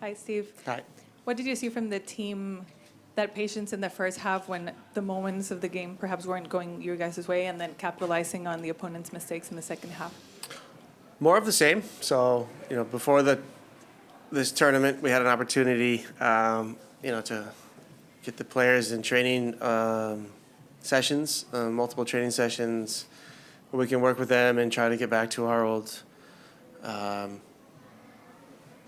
Hi, Steve. Hi. What did you see from the team, that patience in the first half when the moments of the game perhaps weren't going your guys' way, and then capitalizing on the opponent's mistakes in the second half? More of the same. So, before this tournament, we had an opportunity, to get the players in training sessions, multiple training sessions, where we can work with them and try to get back to our old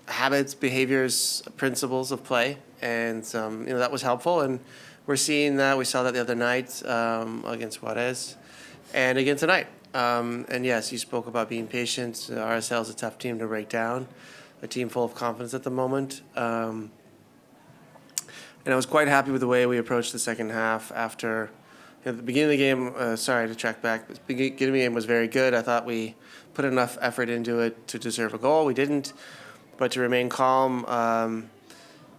habits, behaviors, principles of play. And, that was helpful. And we're seeing that. We saw that the other night against Juarez and again tonight. And yes, you spoke about being patient. RSL is a tough team to break down, a team full of confidence at the moment. And I was quite happy with the way we approached the second half after the beginning of the game. Sorry to track back. The beginning of the game was very good. I thought we put enough effort into it to deserve a goal. We didn't. But to remain calm,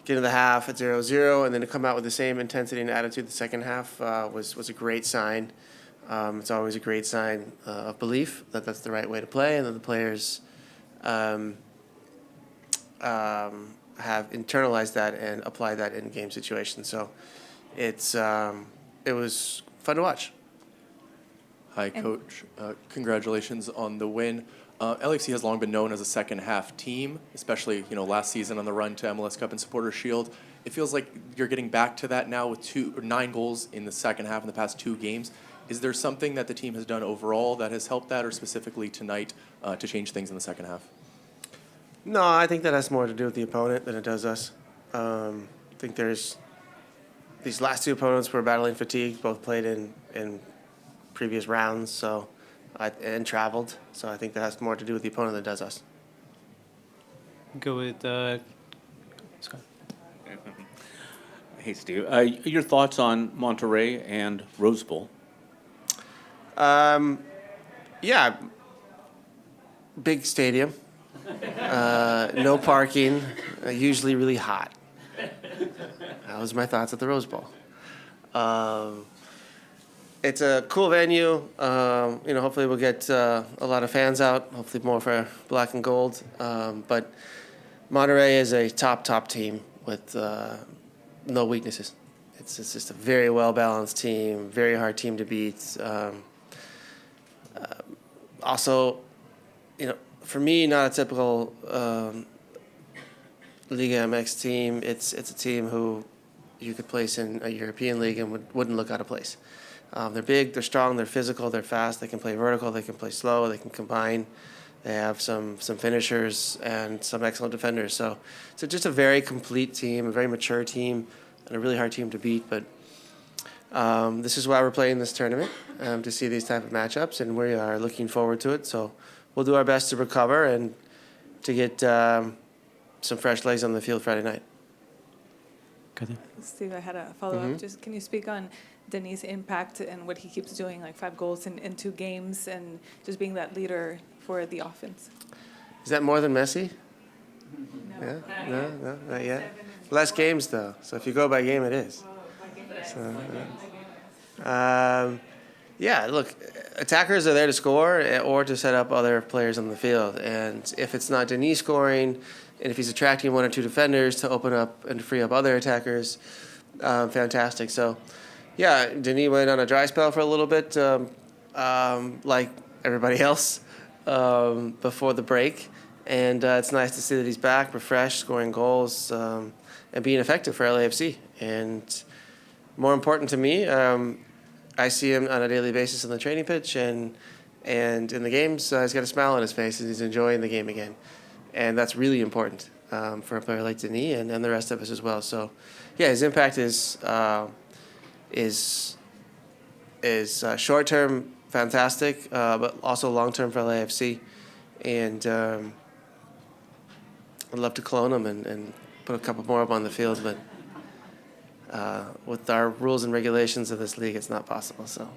get into the half at 0-0, and then to come out with the same intensity and attitude the second half was a great sign. It's always a great sign of belief that that's the right way to play, and that the players have internalized that and applied that in game situations. So it was fun to watch. Hi, Coach. Congratulations on the win. LAFC has long been known as a second-half team, especially last season on the run to MLS Cup and Supporters Shield. It feels like you're getting back to that now with 9 goals in the second half in the past 2 games. Is there something that the team has done overall that has helped that, or specifically tonight to change things in the second half? No, I think that has more to do with the opponent than it does us. I think there's these last 2 opponents were battling fatigue, both played in previous rounds, and traveled. So I think that has more to do with the opponent than it does us. Go with Scott. Hey, Steve. Your thoughts on Monterrey and Rose Bowl? Yeah, big stadium, no parking, usually really hot. That was my thoughts at the Rose Bowl. It's a cool venue. Hopefully we'll get a lot of fans out, hopefully more for black and gold. But Monterrey is a top team with no weaknesses. It's just a very well-balanced team, very hard team to beat. Also, for me, not a typical Liga MX team. It's a team who you could place in a European league and wouldn't look out of place. They're big, they're strong, they're physical, they're fast. They can play vertical, they can play slow, they can combine. They have some finishers and some excellent defenders. So just a very complete team, a very mature team, and a really hard team to beat. But this is why we're playing this tournament, to see these type of matchups, and we are looking forward to it. So we'll do our best to recover and to get some fresh legs on the field Friday night. Steve, I had a follow-up. Just can you speak on Denis' impact and what he keeps doing, like 5 goals in 2 games, and just being that leader for the offense? Is that more than Messi? No. Yeah? No, not yet. Less games, though. So if you go by game, it is. Yeah, look, attackers are there to score or to set up other players on the field. And if it's not Denis scoring, and if he's attracting 1 or 2 defenders to open up and free up other attackers, fantastic. So, yeah, Denis went on a dry spell for a little bit, like everybody else, before the break. And it's nice to see that he's back, refreshed, scoring goals, and being effective for LAFC. And more important to me, I see him on a daily basis on the training pitch and in the games. He's got a smile on his face and he's enjoying the game again. And that's really important for a player like Denis and the rest of us as well. So, yeah, his impact is short-term fantastic, but also long-term for LAFC. And I'd love to clone him and put a couple more up on the field, but with our rules and regulations of this league, it's not possible. So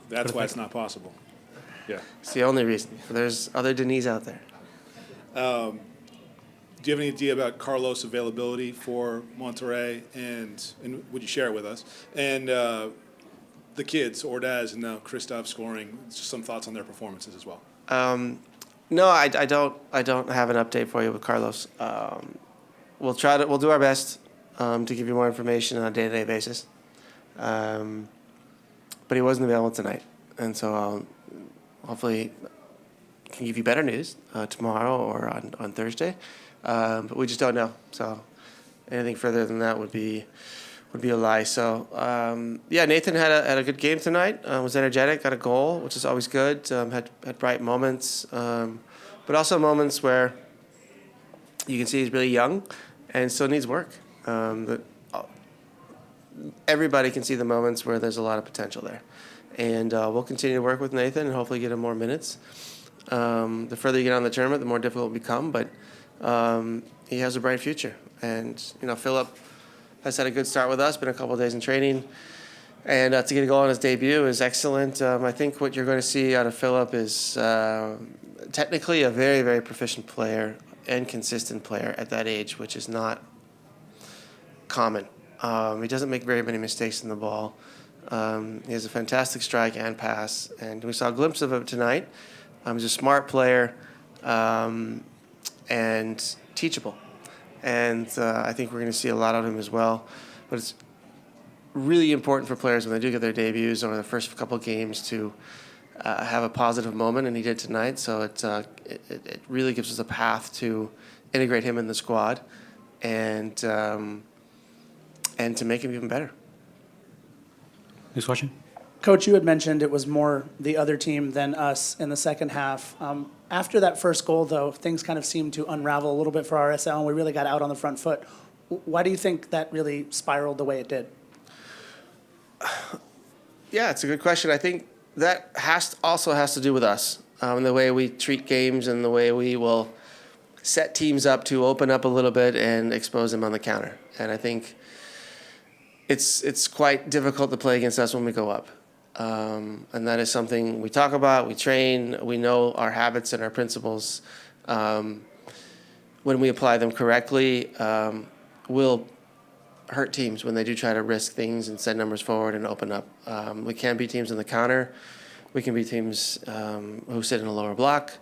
that's why it's not possible. Yeah. It's the only reason. There's other Denis out there. Do you have any idea about Carlos' availability for Monterrey, and would you share it with us? And the kids, Ordaz and now Christoph scoring, just some thoughts on their performances as well. No, I don't have an update for you with Carlos. We'll do our best to give you more information on a day-to-day basis. But he wasn't available tonight, and so I'll hopefully can give you better news tomorrow or on Thursday. But we just don't know. So anything further than that would be a lie. So yeah, Nathan had a good game tonight. Was energetic, got a goal, which is always good. Had bright moments, but also moments where you can see he's really young and still needs work. Everybody can see the moments where there's a lot of potential there, and we'll continue to work with Nathan and hopefully get him more minutes. The further you get on the tournament, the more difficult it will become, but he has a bright future. And Philip has had a good start with us, been a couple of days in training, and to get a goal on his debut is excellent. I think what you're going to see out of Philip is technically a very, very proficient player and consistent player at that age, which is not common. He doesn't make very many mistakes in the ball. He has a fantastic strike and pass, and we saw a glimpse of it tonight. He's a smart player and teachable. And I think we're going to see a lot of him as well. But it's really important for players when they do get their debuts or the first couple of games to have a positive moment, and he did tonight. So it really gives us a path to integrate him in the squad and to make him even better. Next question. Coach, you had mentioned it was more the other team than us in the second half. After that first goal, though, things kind of seemed to unravel a little bit for RSL, and we really got out on the front foot. Why do you think that really spiraled the way it did? Yeah, it's a good question. I think that also has to do with us, and the way we treat games and the way we will set teams up to open up a little bit and expose them on the counter. And I think it's quite difficult to play against us when we go up. And that is something we talk about, we train, we know our habits and our principles. When we apply them correctly, we'll hurt teams when they do try to risk things and send numbers forward and open up. We can beat teams in the counter. We can beat teams who sit in a lower block.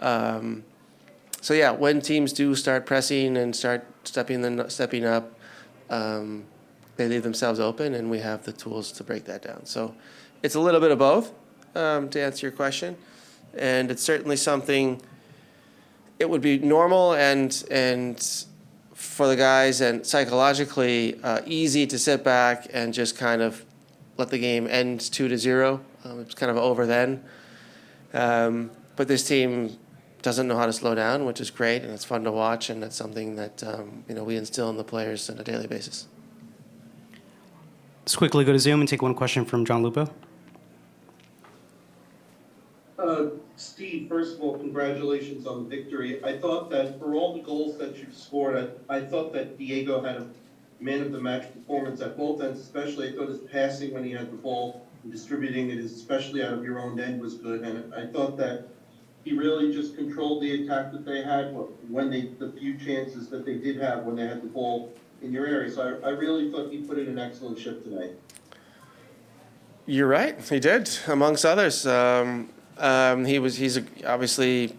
So yeah, when teams do start pressing and start stepping up, they leave themselves open, and we have the tools to break that down. So it's a little bit of both, to answer your question. And it's certainly something, it would be normal and for the guys and psychologically easy to sit back and just kind of let the game end 2-0. It's kind of over then. But this team doesn't know how to slow down, which is great, and it's fun to watch, and that's something that we instill in the players on a daily basis. Let's quickly go to Zoom and take one question from John Lupo. Steve, first of all, congratulations on the victory. I thought that for all the goals that you've scored, I thought that Diego had a man of the match performance at both ends, especially I thought his passing when he had the ball and distributing it, especially out of your own end, was good. And I thought that he really just controlled the attack that they had when the few chances that they did have when they had the ball in your area. So I really thought he put in an excellent shift tonight. You're right. He did, amongst others. He's obviously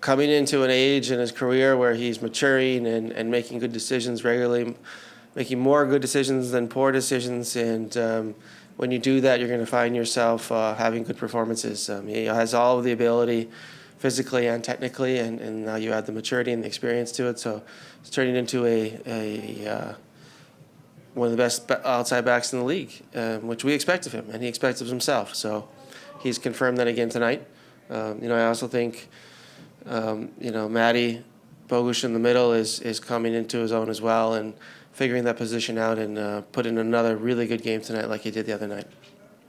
coming into an age in his career where he's maturing and making good decisions regularly, making more good decisions than poor decisions. And when you do that, you're going to find yourself having good performances. He has all of the ability physically and technically, and now you add the maturity and the experience to it. So it's turning into one of the best outside backs in the league, which we expect of him, and he expects of himself. So he's confirmed that again tonight. I also think, Matty Bogusz in the middle is coming into his own as well and figuring that position out and put in another really good game tonight like he did the other night.